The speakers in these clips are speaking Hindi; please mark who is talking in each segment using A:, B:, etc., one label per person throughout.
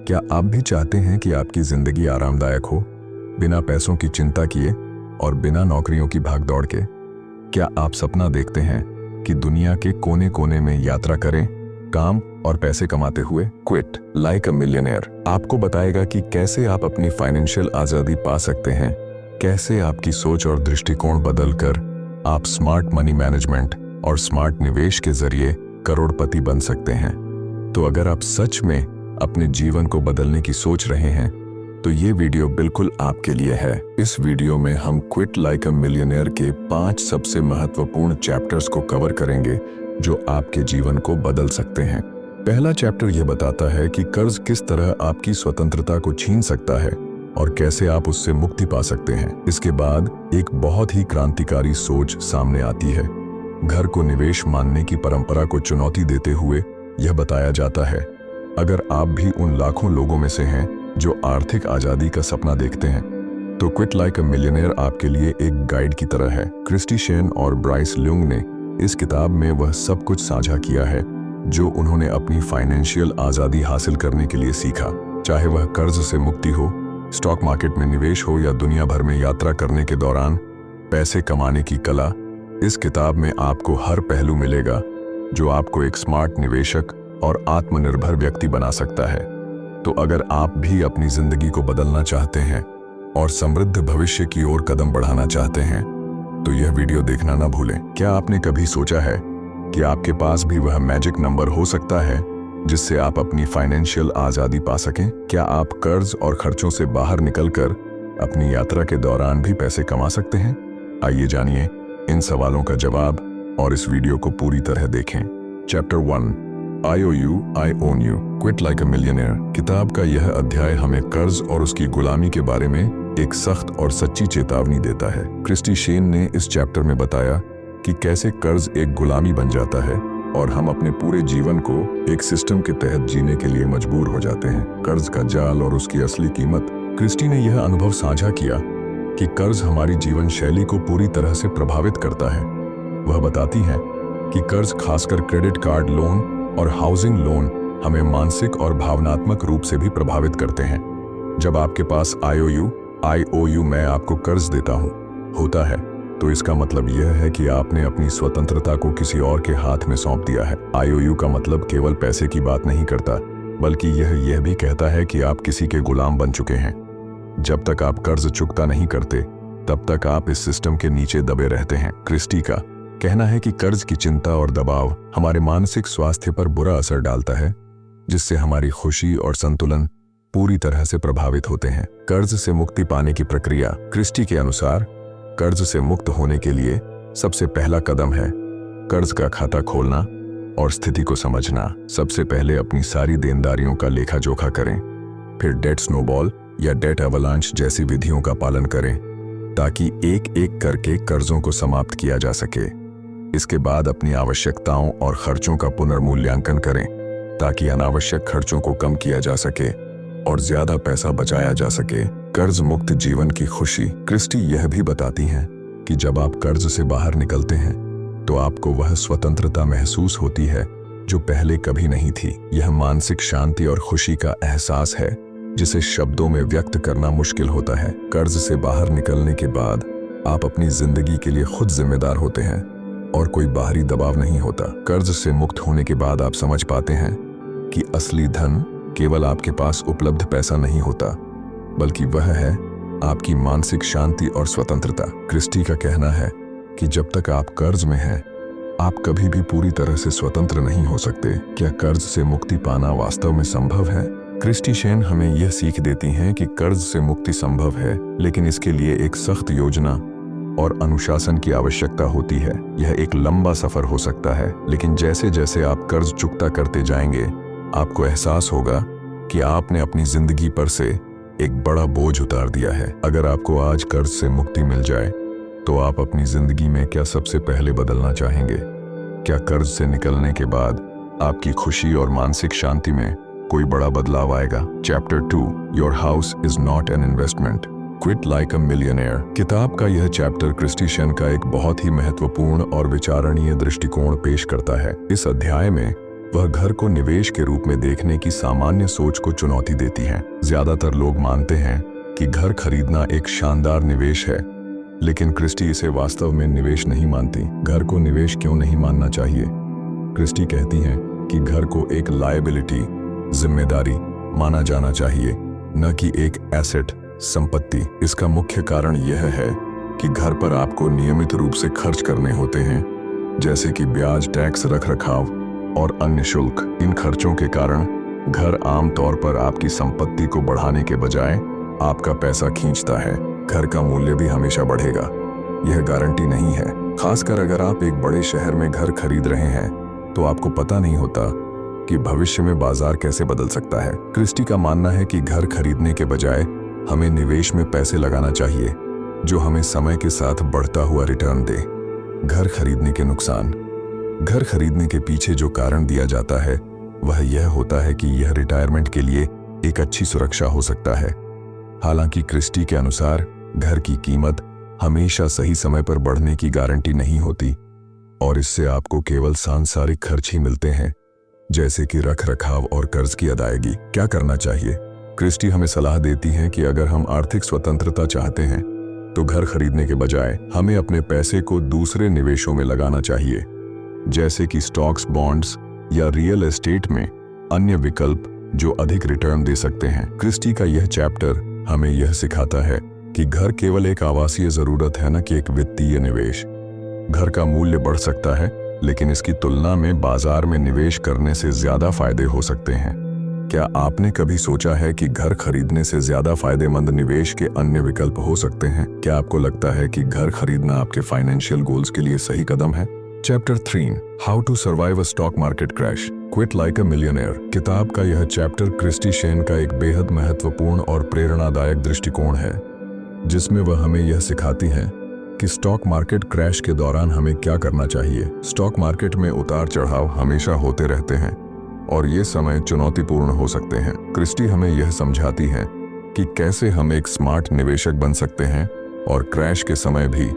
A: क्या आप भी चाहते हैं कि आपकी जिंदगी आरामदायक हो, बिना पैसों की चिंता किए और बिना नौकरियों की भागदौड़ के? क्या आप सपना देखते हैं कि दुनिया के कोने कोने में यात्रा करें, काम और पैसे कमाते हुए? क्विट लाइक अ मिलियनेयर आपको बताएगा कि कैसे आप अपनी फाइनेंशियल आजादी पा सकते हैं, कैसे आपकी सोच और दृष्टिकोण बदलकर आप स्मार्ट मनी मैनेजमेंट और स्मार्ट निवेश के जरिए करोड़पति बन सकते हैं। तो अगर आप सच में अपने जीवन को बदलने की सोच रहे हैं तो ये वीडियो बिल्कुल आपके लिए है। इस वीडियो में हम क्विट लाइक अ मिलियनेयर के 5 सबसे महत्वपूर्ण चैप्टर्स को कवर करेंगे जो आपके जीवन को बदल सकते हैं। पहला चैप्टर यह बताता है कि कर्ज किस तरह आपकी स्वतंत्रता को छीन सकता है और कैसे आप उससे मुक्ति पा सकते हैं। इसके बाद एक बहुत ही क्रांतिकारी सोच सामने आती है। घर को निवेश मानने की परंपरा को चुनौती देते हुए यह बताया जाता है, अगर आप भी उन लाखों लोगों में से हैं जो आर्थिक आजादी का सपना देखते हैं तो क्विट लाइक अ मिलियनेयर आपके लिए एक गाइड की तरह है। क्रिस्टी शेन और ब्राइस ल्यूंग ने इस किताब में वह सब कुछ साझा किया है जो उन्होंने अपनी फाइनेंशियल आजादी हासिल करने के लिए सीखा, चाहे वह कर्ज से मुक्ति हो, स्टॉक मार्केट में निवेश हो या दुनिया भर में यात्रा करने के दौरान पैसे कमाने की कला। इस किताब में आपको हर पहलू मिलेगा जो आपको एक स्मार्ट निवेशक और आत्मनिर्भर व्यक्ति बना सकता है। तो अगर आप भी अपनी जिंदगी को बदलना चाहते हैं और समृद्ध भविष्य की ओर कदम बढ़ाना चाहते हैं तो यह वीडियो देखना ना भूलें। क्या आपने कभी सोचा है कि आपके पास भी वह मैजिक नंबर हो सकता है जिससे आप अपनी फाइनेंशियल आजादी पा सकें? क्या आप कर्ज और खर्चों से बाहर निकलकर अपनी यात्रा के दौरान भी पैसे कमा सकते हैं? आइए जानिए इन सवालों का जवाब और इस वीडियो को पूरी तरह देखें। Chapter 1 IOU I own you quit like a millionaire किताब का यह अध्याय हमें कर्ज और उसकी गुलामी के बारे में एक सख्त और सच्ची चेतावनी देता है। क्रिस्टी शेन ने इस चैप्टर में बताया कि कैसे कर्ज एक गुलामी बन जाता है और हम अपने पूरे जीवन को एक सिस्टम के तहत जीने के लिए मजबूर हो जाते हैं। कर्ज का जाल और उसकी असली कीमत। क्रिस्टी ने यह अनुभव साझा किया कि कर्ज हमारी जीवन शैली को पूरी तरह से प्रभावित करता है। वह बताती है कि कर्ज, खासकर क्रेडिट कार्ड लोन और हाउसिंग लोन, हमें मानसिक और भावनात्मक रूप से भी प्रभावित करते हैं। जब आपके पास IOU मैं आपको कर्ज देता हूं होता है तो इसका मतलब यह है कि आपने अपनी स्वतंत्रता को किसी और के हाथ में सौंप दिया है। IOU का मतलब केवल पैसे की बात नहीं करता, बल्कि यह भी कहता है कि आप किसी के गुलाम बन चुके हैं। जब तक आप कर्ज चुकता नहीं करते तब तक आप इस सिस्टम के नीचे दबे रहते हैं। क्रिस्टी का कहना है कि कर्ज की चिंता और दबाव हमारे मानसिक स्वास्थ्य पर बुरा असर डालता है, जिससे हमारी खुशी और संतुलन पूरी तरह से प्रभावित होते हैं। कर्ज से मुक्ति पाने की प्रक्रिया। क्रिस्टी के अनुसार कर्ज से मुक्त होने के लिए सबसे पहला कदम है कर्ज का खाता खोलना और स्थिति को समझना। सबसे पहले अपनी सारी देनदारियों का लेखा जोखा करें, फिर डेट स्नोबॉल या डेट एवलांच जैसी विधियों का पालन करें ताकि एक एक करके कर्जों को समाप्त किया जा सके। इसके बाद अपनी आवश्यकताओं और खर्चों का पुनर्मूल्यांकन करें ताकि अनावश्यक खर्चों को कम किया जा सके और ज्यादा पैसा बचाया जा सके। कर्ज मुक्त जीवन की खुशी। क्रिस्टी यह भी बताती हैं कि जब आप कर्ज से बाहर निकलते हैं तो आपको वह स्वतंत्रता महसूस होती है जो पहले कभी नहीं थी। यह मानसिक शांति और खुशी का एहसास है जिसे शब्दों में व्यक्त करना मुश्किल होता है। कर्ज से बाहर निकलने के बाद आप अपनी जिंदगी के लिए खुद जिम्मेदार होते हैं और कोई बाहरी दबाव नहीं होता। कर्ज से मुक्त होने के बाद आप समझ पाते हैं कि असली धन केवल आपके पास उपलब्ध पैसा नहीं होता, बल्कि वह है आपकी मानसिक शांति और स्वतंत्रता। क्रिस्टी का कहना है कि जब तक आप कर्ज में हैं, आप कभी भी पूरी तरह से स्वतंत्र नहीं हो सकते। क्या कर्ज से मुक्ति पाना वास्तव में संभव है? क्रिस्टी शेन हमें यह सीख देती हैं कि कर्ज से मुक्ति संभव है, लेकिन इसके लिए एक सख्त योजना और अनुशासन की आवश्यकता होती है। यह एक लंबा सफर हो सकता है, लेकिन जैसे जैसे आप कर्ज चुकता करते जाएंगे आपको एहसास होगा कि आपने अपनी जिंदगी पर से एक बड़ा बोझ उतार दिया है। अगर आपको आज कर्ज से मुक्ति मिल जाए तो आप अपनी जिंदगी में क्या सबसे पहले बदलना चाहेंगे? क्या कर्ज से निकलने के बाद आपकी खुशी और मानसिक शांति में कोई बड़ा बदलाव आएगा? Chapter 2 your house is not an investment quit like a millionaire किताब का यह चैप्टर क्रिस्टी शेन का एक बहुत ही महत्वपूर्ण और विचारणीय दृष्टिकोण पेश करता है। इस अध्याय में वह घर को निवेश के रूप में देखने की सामान्य सोच को चुनौती देती हैं। ज्यादातर लोग मानते हैं कि घर खरीदना एक शानदार निवेश है, लेकिन क्रिस्टी इसे वास्तव में निवेश नहीं मानती। घर को निवेश क्यों नहीं मानना चाहिए? क्रिस्टी कहती हैं कि घर को एक लायबिलिटी, जिम्मेदारी माना जाना चाहिए, न कि एक एसेट, संपत्ति। इसका मुख्य कारण यह है कि घर पर आपको नियमित रूप से खर्च करने होते हैं, जैसे कि ब्याज, टैक्स, रखरखाव और अन्य शुल्क। इन खर्चों के कारण घर आमतौर पर आपकी संपत्ति को बढ़ाने के बजाय आपका पैसा खींचता है। घर का मूल्य भी हमेशा बढ़ेगा, यह गारंटी नहीं है। खासकर अगर आप एक बड़े शहर में घर खरीद रहे हैं तो आपको पता नहीं होता कि भविष्य में बाजार कैसे बदल सकता है। क्रिस्टी का मानना है कि घर खरीदने के बजाय हमें निवेश में पैसे लगाना चाहिए जो हमें समय के साथ बढ़ता हुआ रिटर्न दे। घर खरीदने के नुकसान। घर खरीदने के पीछे जो कारण दिया जाता है वह यह होता है कि यह रिटायरमेंट के लिए एक अच्छी सुरक्षा हो सकता है। हालांकि क्रिस्टी के अनुसार घर की कीमत हमेशा सही समय पर बढ़ने की गारंटी नहीं होती और इससे आपको केवल सांसारिक खर्च ही मिलते हैं, जैसे कि रखरखाव और कर्ज की अदायगी। क्या करना चाहिए? क्रिस्टी हमें सलाह देती हैं कि अगर हम आर्थिक स्वतंत्रता चाहते हैं तो घर खरीदने के बजाय हमें अपने पैसे को दूसरे निवेशों में लगाना चाहिए, जैसे कि स्टॉक्स, बॉन्ड्स या रियल एस्टेट में अन्य विकल्प जो अधिक रिटर्न दे सकते हैं। क्रिस्टी का यह चैप्टर हमें यह सिखाता है कि घर केवल एक आवासीय जरूरत है, न कि एक वित्तीय निवेश। घर का मूल्य बढ़ सकता है, लेकिन इसकी तुलना में बाजार में निवेश करने से ज्यादा फायदे हो सकते हैं। क्या आपने कभी सोचा है कि घर खरीदने से ज्यादा फायदेमंद निवेश के अन्य विकल्प हो सकते हैं? क्या आपको लगता है कि घर खरीदना आपके फाइनेंशियल गोल्स के लिए सही कदम है? Chapter 3, how to survive a stock market crash, quit like a millionaire. किताब का यह चैप्टर क्रिस्टी शेन का एक बेहद महत्वपूर्ण और प्रेरणादायक दृष्टिकोण है, जिसमें वह हमें यह सिखाती हैं कि स्टॉक मार्केट क्रैश के दौरान हमें क्या करना चाहिए। स्टॉक मार्केट में उतार चढ़ाव हमेशा होते रहते हैं और ये समय चुनौतीपूर्ण हो सकते हैं। क्रिस्टी हमें यह समझाती हैं कि कैसे हम एक स्मार्ट निवेशक बन सकते हैं और क्रैश के समय भी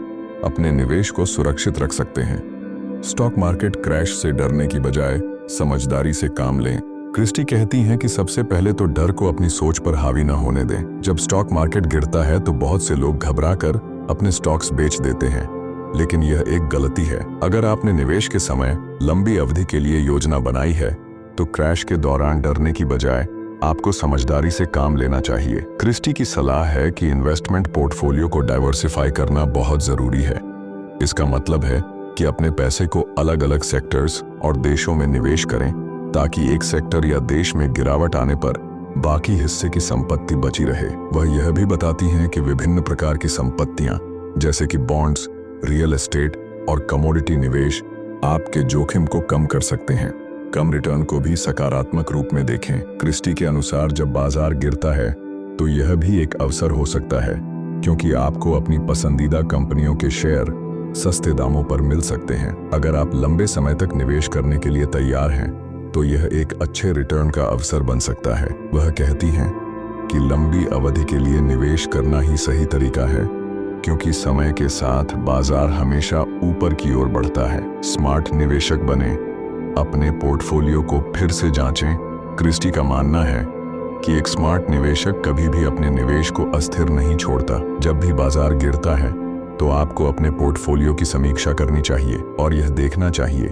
A: अपने निवेश को सुरक्षित रख सकते हैं। स्टॉक मार्केट क्रैश से डरने की बजाय समझदारी से काम लें। क्रिस्टी कहती हैं कि सबसे पहले तो डर को अपनी सोच पर हावी न होने दें। जब स्टॉक मार्केट गिरता है तो बहुत से लोग घबराकर अपने स्टॉक्स बेच देते हैं, लेकिन यह एक गलती है। अगर आपने निवेश के समय लंबी अवधि के लिए योजना बनाई है तो क्रैश के दौरान डरने की बजाय आपको समझदारी से काम लेना चाहिए। क्रिस्टी की सलाह है कि इन्वेस्टमेंट पोर्टफोलियो को डाइवर्सिफाई करना बहुत जरूरी है। इसका मतलब है कि अपने पैसे को अलग अलग सेक्टर्स और देशों में निवेश करें, ताकि एक सेक्टर या देश में गिरावट आने पर बाकी हिस्से की संपत्ति बची रहे। वह यह भी बताती हैं कि विभिन्न प्रकार की संपत्तियां, जैसे कि बॉन्ड्स, रियल एस्टेट और कमोडिटी निवेश आपके जोखिम को कम कर सकते हैं। कम रिटर्न को भी सकारात्मक रूप में देखें। क्रिस्टी के अनुसार जब बाजार गिरता है तो यह भी एक अवसर हो सकता है, क्योंकि आपको अपनी पसंदीदा कंपनियों के शेयर सस्ते दामों पर मिल सकते हैं। अगर आप लंबे समय तक निवेश करने के लिए तैयार हैं तो यह एक अच्छे रिटर्न का अवसर बन सकता है। वह कहती हैं कि लंबी अवधि के लिए निवेश करना ही सही तरीका है, क्योंकि समय के साथ बाजार हमेशा ऊपर की ओर बढ़ता है। स्मार्ट निवेशक बने, अपने पोर्टफोलियो को फिर से जांचें। क्रिस्टी का मानना है कि एक स्मार्ट निवेशक कभी भी अपने निवेश को अस्थिर नहीं छोड़ता। जब भी बाजार गिरता है तो आपको अपने पोर्टफोलियो की समीक्षा करनी चाहिए और यह देखना चाहिए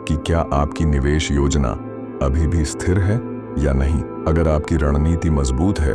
A: कि क्या आपकी निवेश योजना अभी भी स्थिर है या नहीं। अगर आपकी रणनीति मजबूत है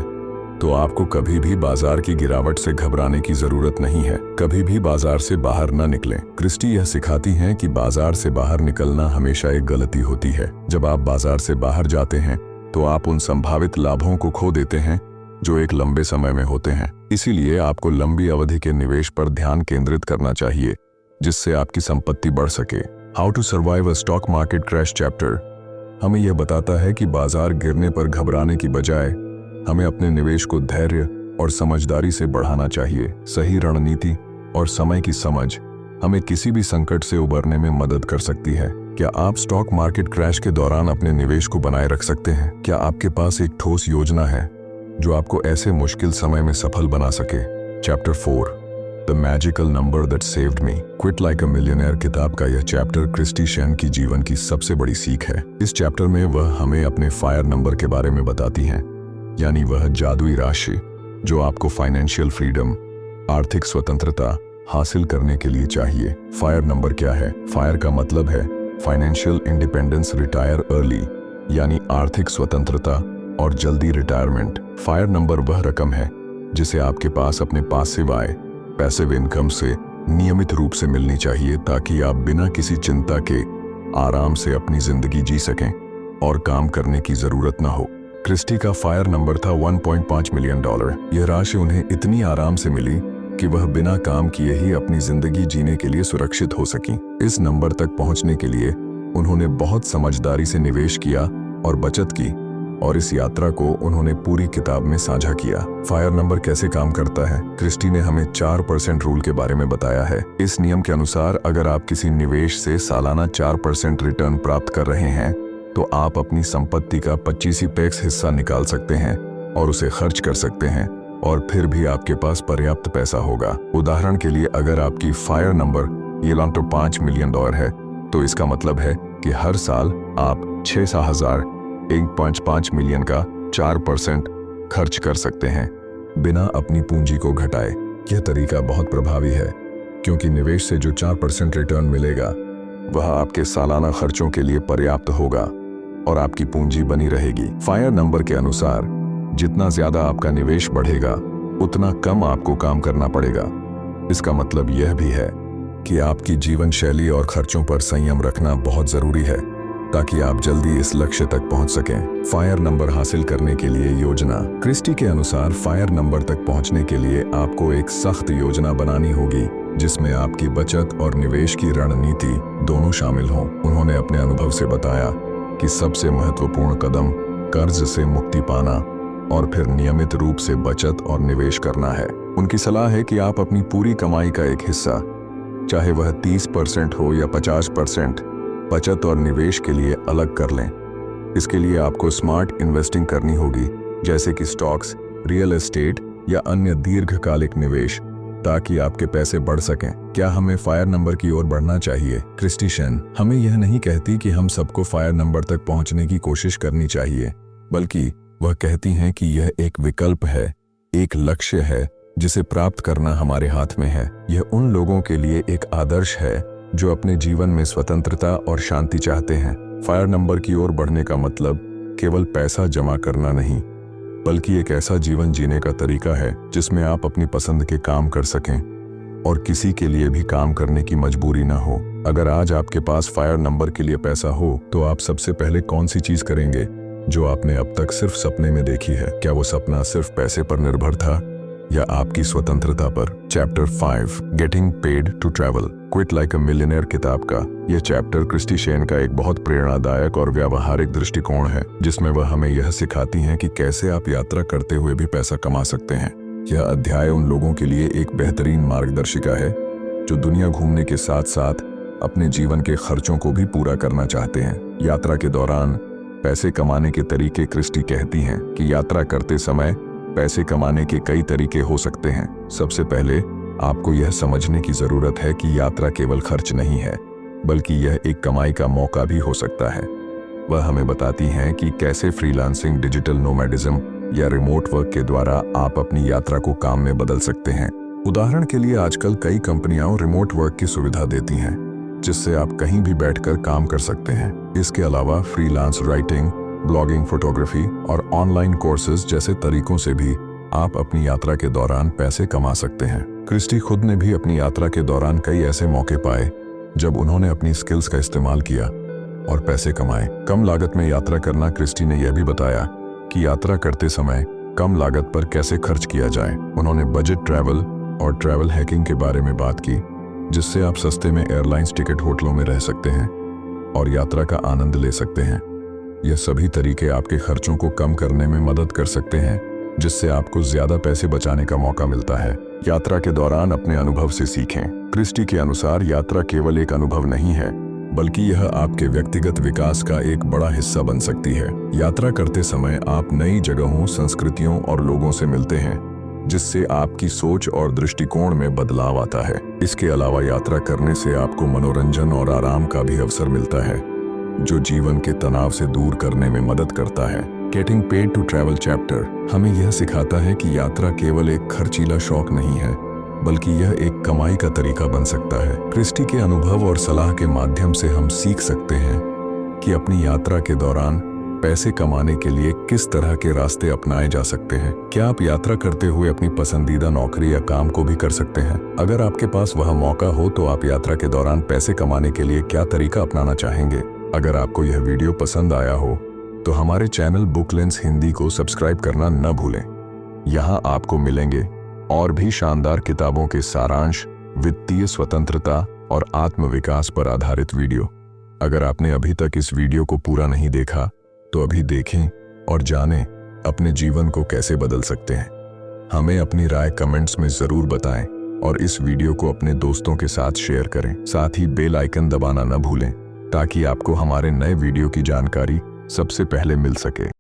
A: तो आपको कभी भी बाजार की गिरावट से घबराने की जरूरत नहीं है। कभी भी बाजार से बाहर न निकलें। क्रिस्टी यह सिखाती हैं कि बाजार से बाहर निकलना हमेशा एक गलती होती है। जब आप बाजार से बाहर जाते हैं तो आप उन संभावित लाभों को खो देते हैं जो एक लंबे समय में होते हैं। इसीलिए आपको लंबी अवधि के निवेश पर ध्यान केंद्रित करना चाहिए, जिससे आपकी संपत्ति बढ़ सके। How to survive a stock market crash chapter हमें यह बताता है कि बाजार गिरने पर घबराने की बजाय हमें अपने निवेश को धैर्य और समझदारी से बढ़ाना चाहिए। सही रणनीति और समय की समझ हमें किसी भी संकट से उबरने में मदद कर सकती है। क्या आप स्टॉक मार्केट क्रैश के दौरान अपने निवेश को बनाए रख सकते हैं? क्या आपके पास एक ठोस योजना है जो आपको ऐसे मुश्किल समय में सफल बना सके? Chapter 4, the magical number that saved me, quit like a millionaire किताब का यह चैप्टर क्रिस्टी शेन की जीवन की सबसे बड़ी सीख है। इस चैप्टर में वह हमें अपने फायर नंबर के बारे में बताती हैं, यानी वह जादुई राशि जो आपको फाइनेंशियल फ्रीडम, आर्थिक स्वतंत्रता हासिल करने के लिए चाहिए। फायर नंबर क्या है? फायर का मतलब है फाइनेंशियल इंडिपेंडेंस, रिटायर अर्ली, यानी आर्थिक स्वतंत्रता और जल्दी रिटायरमेंट। फायर नंबर वह रकम है जिसे आपके पास अपने पासिव आय, पैसिव इनकम से नियमित रूप से मिलनी चाहिए, ताकि आप बिना किसी चिंता के आराम से अपनी जिंदगी जी सकें और काम करने की जरूरत ना हो। क्रिस्टी का फायर नंबर था $1.5 मिलियन। यह राशि उन्हें इतनी आराम से मिली कि वह बिना काम किए ही अपनी जिंदगी जीने के लिए सुरक्षित हो सकी। इस नंबर तक पहुंचने के लिए उन्होंने बहुत समझदारी से निवेश किया और बचत की, और इस यात्रा को उन्होंने पूरी किताब में साझा किया। फायर नंबर कैसे काम करता है? क्रिस्टी ने हमें 4% रूल के बारे में बताया है। इस नियम के अनुसार अगर आप किसी निवेश से सालाना 4% रिटर्न प्राप्त कर रहे हैं तो आप अपनी संपत्ति का 25% हिस्सा निकाल सकते हैं और उसे खर्च कर सकते हैं, और फिर भी आपके पास पर्याप्त पैसा होगा। उदाहरण के लिए, अगर आपकी फायर नंबर ये $5 मिलियन है तो इसका मतलब है कि हर साल आप 1,5 मिलियन का 4% खर्च कर सकते हैं बिना अपनी पूंजी को घटाए। यह तरीका बहुत प्रभावी है क्योंकि निवेश से जो 4% रिटर्न मिलेगा वह आपके सालाना खर्चों के लिए पर्याप्त होगा और आपकी पूंजी बनी रहेगी। फायर नंबर के अनुसार जितना ज्यादा आपका निवेश बढ़ेगा उतना कम आपको काम करना पड़ेगा। इसका मतलब यह भी है कि आपकी जीवन शैली और खर्चों पर संयम रखना बहुत जरूरी है ताकि आप जल्दी इस लक्ष्य तक पहुंच सकें। फायर नंबर हासिल करने के लिए योजना। क्रिस्टी के अनुसार फायर नंबर तक पहुंचने के लिए आपको एक सख्त योजना बनानी होगी जिसमें आपकी बचत और निवेश की रणनीति दोनों शामिल हों। उन्होंने अपने अनुभव से बताया कि सबसे महत्वपूर्ण कदम कर्ज से मुक्ति पाना और फिर नियमित रूप से बचत और निवेश करना है। उनकी सलाह है कि आप अपनी पूरी कमाई का एक हिस्सा, चाहे वह 30% हो या 50%, बचत और निवेश के लिए अलग कर लें। इसके लिए आपको स्मार्ट इन्वेस्टिंग करनी होगी, जैसे कि स्टॉक्स, रियल एस्टेट या अन्य दीर्घकालिक निवेश, ताकि आपके पैसे बढ़ सकें। क्या हमें फायर नंबर की ओर बढ़ना चाहिए? क्रिस्टी शेन हमें यह नहीं कहती कि हम सबको फायर नंबर तक पहुंचने की कोशिश करनी चाहिए, बल्कि वह कहती हैं कि यह एक विकल्प है, एक लक्ष्य है जिसे प्राप्त करना हमारे हाथ में है। यह उन लोगों के लिए एक आदर्श है जो अपने जीवन में स्वतंत्रता और शांति चाहते हैं। फायर नंबर की ओर बढ़ने का मतलब केवल पैसा जमा करना नहीं, बल्कि एक ऐसा जीवन जीने का तरीका है जिसमें आप अपनी पसंद के काम कर सकें और किसी के लिए भी काम करने की मजबूरी ना हो। अगर आज आपके पास फायर नंबर के लिए पैसा हो तो आप सबसे पहले कौन सी चीज करेंगे जो आपने अब तक सिर्फ सपने में देखी है? क्या वो सपना सिर्फ पैसे पर निर्भर था या आपकी स्वतंत्रता पर? Chapter 5, getting paid to travel, quit like a millionaire किताब का यह चैप्टर क्रिस्टी शेन का एक बहुत प्रेरणादायक और व्यावहारिक दृष्टिकोण है, जिसमें वह हमें यह सिखाती हैं कि कैसे आप यात्रा करते हुए भी पैसा कमा सकते हैं। यह अध्याय उन लोगों के लिए एक बेहतरीन मार्गदर्शिका है जो दुनिया घूमने के साथ साथ अपने जीवन के खर्चों को भी पूरा करना चाहते हैं। यात्रा के दौरान पैसे कमाने के तरीके। क्रिस्टी कहती हैं कि यात्रा करते समय पैसे कमाने के कई तरीके हो सकते हैं। सबसे पहले आपको यह समझने की जरूरत है कि यात्रा केवल खर्च नहीं है, बल्कि यह एक कमाई का मौका भी हो सकता है। वह हमें बताती हैं कि कैसे फ्रीलांसिंग, डिजिटल नोमैडिज्म या रिमोट वर्क के द्वारा आप अपनी यात्रा को काम में बदल सकते हैं। उदाहरण के लिए, आजकल कई कंपनियां रिमोट वर्क की सुविधा देती हैं, जिससे आप कहीं भी बैठकर काम कर सकते हैं। इसके अलावा फ्रीलांस राइटिंग, ब्लॉगिंग, फोटोग्राफी और ऑनलाइन कोर्सेज जैसे तरीकों से भी आप अपनी यात्रा के दौरान पैसे कमा सकते हैं। क्रिस्टी खुद ने भी अपनी यात्रा के दौरान कई ऐसे मौके पाए जब उन्होंने अपनी स्किल्स का इस्तेमाल किया और पैसे कमाए। कम लागत में यात्रा करना। क्रिस्टी ने यह भी बताया कि यात्रा करते समय कम लागत पर कैसे खर्च किया जाए। उन्होंने बजट ट्रैवल और ट्रैवल हैकिंग के बारे में बात की, जिससे आप सस्ते में एयरलाइंस टिकट, होटलों में रह सकते हैं और यात्रा का आनंद ले सकते हैं। यह सभी तरीके आपके खर्चों को कम करने में मदद कर सकते हैं, जिससे आपको ज्यादा पैसे बचाने का मौका मिलता है। यात्रा के दौरान अपने अनुभव से सीखें। क्रिस्टी के अनुसार यात्रा केवल एक अनुभव नहीं है, बल्कि यह आपके व्यक्तिगत विकास का एक बड़ा हिस्सा बन सकती है। यात्रा करते समय आप नई जगहों, संस्कृतियों और लोगों से मिलते हैं, जिससे आपकी सोच और दृष्टिकोण में बदलाव आता है। इसके अलावा यात्रा करने से आपको मनोरंजन और आराम का भी अवसर मिलता है, जो जीवन के तनाव से दूर करने में मदद करता है। Getting paid to travel chapter हमें यह सिखाता है कि यात्रा केवल एक खर्चीला शौक नहीं है, बल्कि यह एक कमाई का तरीका बन सकता है। क्रिस्टी के अनुभव और सलाह के माध्यम से हम सीख सकते हैं कि अपनी यात्रा के दौरान पैसे कमाने के लिए किस तरह के रास्ते अपनाए जा सकते हैं। क्या आप यात्रा करते हुए अपनी पसंदीदा नौकरी या काम को भी कर सकते हैं? अगर आपके पास वह मौका हो तो आप यात्रा के दौरान पैसे कमाने के लिए क्या तरीका अपनाना चाहेंगे? अगर आपको यह वीडियो पसंद आया हो तो हमारे चैनल बुक लेंस हिंदी को सब्सक्राइब करना न भूलें। यहाँ आपको मिलेंगे और भी शानदार किताबों के सारांश, वित्तीय स्वतंत्रता और आत्मविकास पर आधारित वीडियो। अगर आपने अभी तक इस वीडियो को पूरा नहीं देखा तो अभी देखें और जानें अपने जीवन को कैसे बदल सकते हैं। हमें अपनी राय कमेंट्स में जरूर बताएं और इस वीडियो को अपने दोस्तों के साथ शेयर करें। साथ ही बेल आइकन दबाना न भूलें ताकि आपको हमारे नए वीडियो की जानकारी सबसे पहले मिल सके।